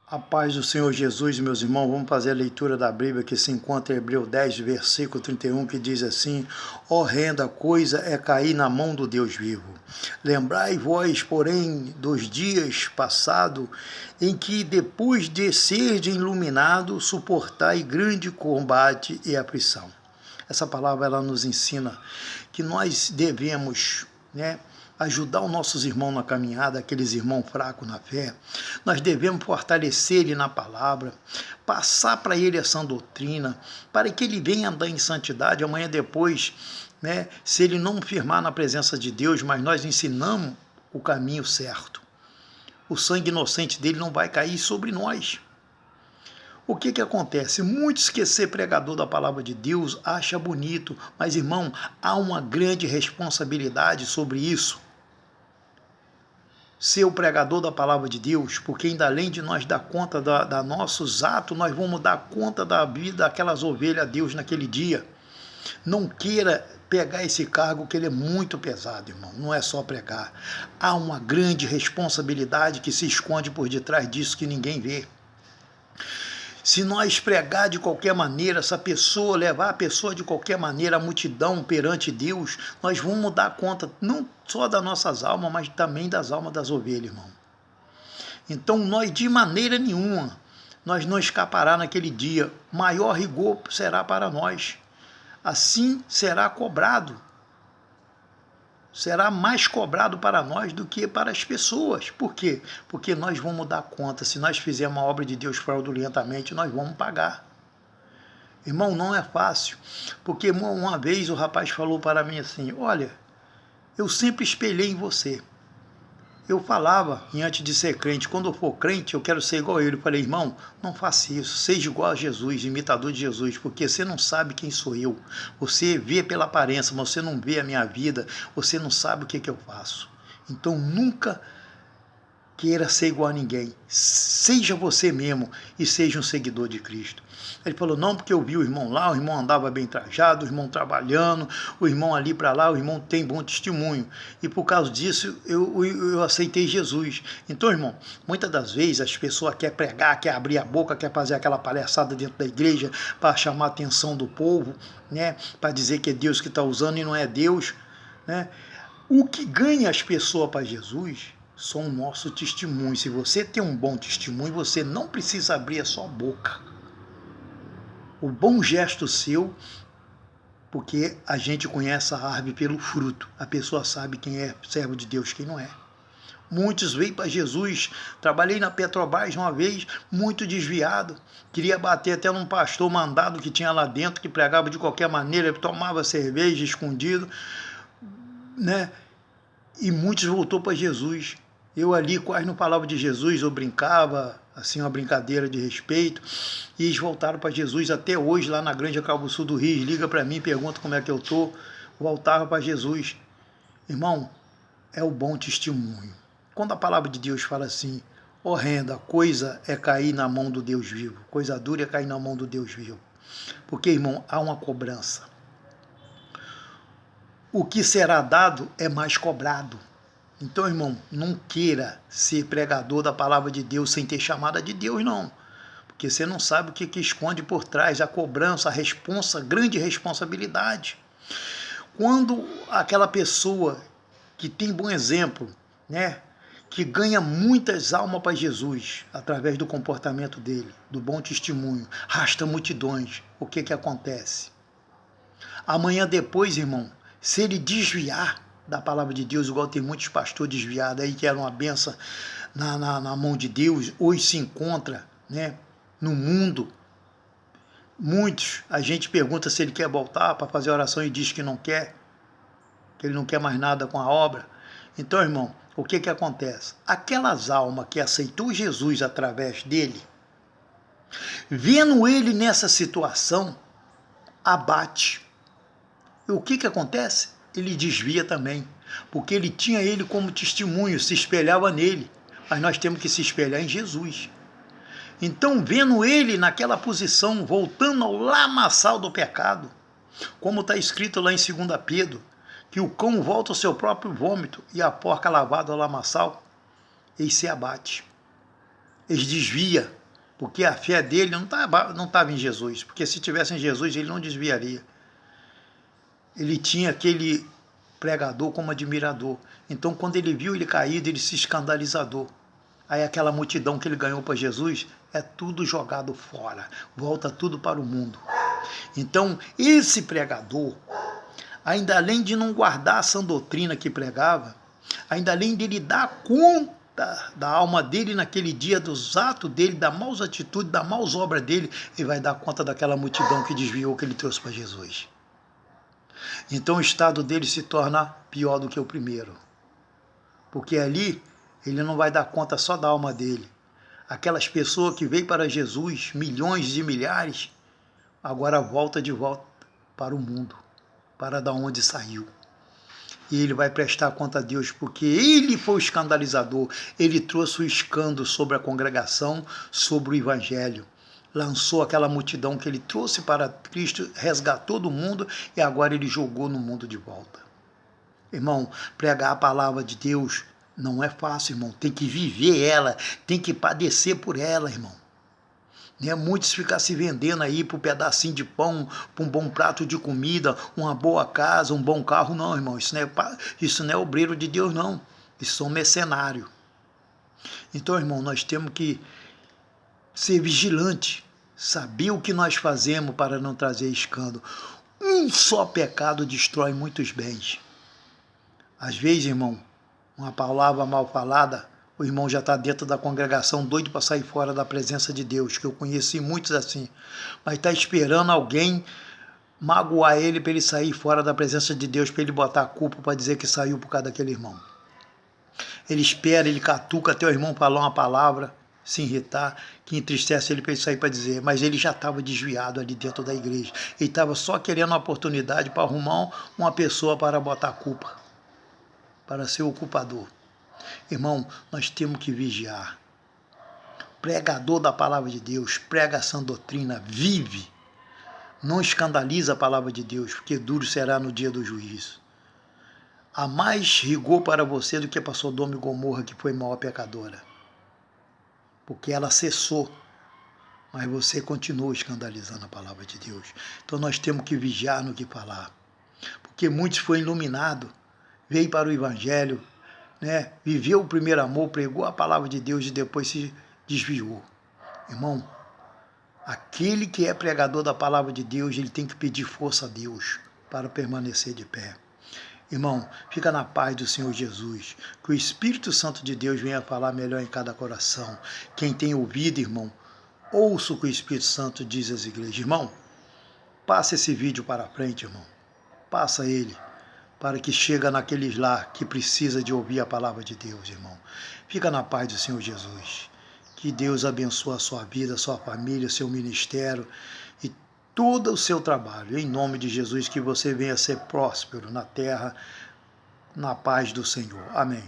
A paz do Senhor Jesus, meus irmãos, vamos fazer a leitura da Bíblia que se encontra em Hebreus 10, versículo 31, que diz assim: horrenda coisa é cair na mão do Deus vivo. Lembrai vós, porém, dos dias passados, em que, depois de ser iluminado, suportai grande combate e aflição. Essa palavra ela nos ensina que nós devemos, ajudar os nossos irmãos na caminhada, aqueles irmãos fracos na fé. Nós devemos fortalecer ele na palavra, passar para ele essa doutrina, para que ele venha andar em santidade amanhã depois, se ele não firmar na presença de Deus, mas nós ensinamos o caminho certo. O sangue inocente dele não vai cair sobre nós. O que acontece? Muitos que ser pregador da palavra de Deus acha bonito, mas irmão, há uma grande responsabilidade sobre isso. Ser o pregador da palavra de Deus, porque ainda além de nós dar conta da nossos atos, nós vamos dar conta da vida daquelas ovelhas a Deus naquele dia. Não queira pegar esse cargo, que ele é muito pesado, irmão. Não é só pregar. Há uma grande responsabilidade que se esconde por detrás disso que ninguém vê. Se nós pregar de qualquer maneira, essa pessoa, levar a pessoa de qualquer maneira, a multidão perante Deus, nós vamos dar conta não só das nossas almas, mas também das almas das ovelhas, irmão. Então nós de maneira nenhuma, nós não escapará naquele dia. Maior rigor será para nós. Assim será cobrado. Será mais cobrado para nós do que para as pessoas. Por quê? Porque nós vamos dar conta. Se nós fizermos a obra de Deus fraudulentamente, nós vamos pagar. Irmão, não é fácil. Porque uma vez o rapaz falou para mim assim: olha, eu sempre espelhei em você. Eu falava, antes de ser crente, quando eu for crente, eu quero ser igual a ele. Eu falei: irmão, não faça isso, seja igual a Jesus, imitador de Jesus, porque você não sabe quem sou eu. Você vê pela aparência, mas você não vê a minha vida, você não sabe o que eu faço. Então nunca queira ser igual a ninguém. Seja você mesmo e seja um seguidor de Cristo. Ele falou: não, porque eu vi o irmão lá, o irmão andava bem trajado, o irmão trabalhando, o irmão ali para lá, o irmão tem bom testemunho. E por causa disso eu aceitei Jesus. Então, irmão, muitas das vezes as pessoas querem pregar, querem abrir a boca, querem fazer aquela palhaçada dentro da igreja para chamar a atenção do povo, para dizer que é Deus que está usando e não é Deus. O que ganha as pessoas para Jesus são o nosso testemunho. Se você tem um bom testemunho, você não precisa abrir a sua boca. O bom gesto seu, porque a gente conhece a árvore pelo fruto. A pessoa sabe quem é servo de Deus, quem não é. Muitos veio para Jesus. Trabalhei na Petrobras uma vez, muito desviado. Queria bater até num pastor mandado que tinha lá dentro, que pregava de qualquer maneira, tomava cerveja escondido, E muitos voltou para Jesus. Eu ali quase não falava de Jesus, eu brincava, assim, uma brincadeira de respeito, e eles voltaram para Jesus até hoje, lá na Grande Acaubuçu do Rio. Liga para mim, pergunta como é que eu estou, voltaram para Jesus. Irmão, é o bom testemunho. Quando a palavra de Deus fala assim: horrenda coisa é cair na mão do Deus vivo, coisa dura é cair na mão do Deus vivo. Porque, irmão, há uma cobrança. O que será dado é mais cobrado. Então, irmão, não queira ser pregador da palavra de Deus sem ter chamada de Deus, não. Porque você não sabe o que esconde por trás, a cobrança, a grande responsabilidade. Quando aquela pessoa que tem bom exemplo, que ganha muitas almas para Jesus, através do comportamento dele, do bom testemunho, arrasta multidões, o que acontece? Amanhã depois, irmão, se ele desviar da palavra de Deus, igual tem muitos pastores desviados aí, que eram uma benção na mão de Deus, hoje se encontra no mundo. Muitos, a gente pergunta se ele quer voltar para fazer oração e diz que não quer, que ele não quer mais nada com a obra. Então, irmão, o que acontece? Aquelas almas que aceitou Jesus através dele, vendo ele nessa situação, abate. E o que acontece? Ele desvia também, porque ele tinha ele como testemunho, se espelhava nele, mas nós temos que se espelhar em Jesus. Então, vendo ele naquela posição, voltando ao lamaçal do pecado, como está escrito lá em 2 Pedro, que o cão volta ao seu próprio vômito e a porca lavada ao lamaçal, ele se abate. Eles desviam, porque a fé dele não estava em Jesus, porque se tivesse em Jesus ele não desviaria. Ele tinha aquele pregador como admirador. Então, quando ele viu ele caído, ele se escandalizador. Aí aquela multidão que ele ganhou para Jesus é tudo jogado fora, volta tudo para o mundo. Então, esse pregador, ainda além de não guardar a sã doutrina que pregava, ainda além dele dar conta da alma dele naquele dia, dos atos dele, das maus atitudes, das maus obras dele, ele vai dar conta daquela multidão que desviou, que ele trouxe para Jesus. Então o estado dele se torna pior do que o primeiro. Porque ali ele não vai dar conta só da alma dele. Aquelas pessoas que veio para Jesus, milhões de milhares, agora volta de volta para o mundo, para da onde saiu. E ele vai prestar conta a Deus, porque ele foi o escandalizador, ele trouxe o escândalo sobre a congregação, sobre o evangelho. Lançou aquela multidão que ele trouxe para Cristo, resgatou do mundo e agora ele jogou no mundo de volta. Irmão, pregar a palavra de Deus não é fácil, irmão. Tem que viver ela, tem que padecer por ela, irmão. Não é muitos ficar se vendendo aí por um pedacinho de pão, por um bom prato de comida, uma boa casa, um bom carro, não, irmão. Isso não é obreiro de Deus, não. Isso são mercenários. Então, irmão, nós temos que ser vigilantes, saber o que nós fazemos para não trazer escândalo. Um só pecado destrói muitos bens. Às vezes, irmão, uma palavra mal falada, o irmão já está dentro da congregação, doido para sair fora da presença de Deus, que eu conheci muitos assim, mas está esperando alguém magoar ele para ele sair fora da presença de Deus, para ele botar a culpa para dizer que saiu por causa daquele irmão. Ele espera, ele catuca até o irmão falar uma palavra, se irritar, que entristece ele para ele sair para dizer, mas ele já estava desviado ali dentro da igreja. Ele estava só querendo uma oportunidade para arrumar uma pessoa para botar a culpa, para ser o culpador. Irmão, nós temos que vigiar. Pregador da palavra de Deus, prega a sã doutrina, vive. Não escandaliza a palavra de Deus, porque duro será no dia do juízo. Há mais rigor para você do que para Sodoma e Gomorra, que foi maior pecadora. Porque ela cessou, mas você continuou escandalizando a palavra de Deus. Então nós temos que vigiar no que falar. Porque muitos foram iluminados, veio para o evangelho, né? Viveu o primeiro amor, pregou a palavra de Deus e depois se desviou. Irmão, aquele que é pregador da palavra de Deus, ele tem que pedir força a Deus para permanecer de pé. Irmão, fica na paz do Senhor Jesus, que o Espírito Santo de Deus venha falar melhor em cada coração. Quem tem ouvido, irmão, ouça o que o Espírito Santo diz às igrejas. Irmão, passa esse vídeo para frente, irmão. Passa ele, para que chegue naqueles lá que precisa de ouvir a palavra de Deus, irmão. Fica na paz do Senhor Jesus. Que Deus abençoe a sua vida, a sua família, o seu ministério e todo o seu trabalho. Em nome de Jesus, que você venha ser próspero na terra, na paz do Senhor. Amém.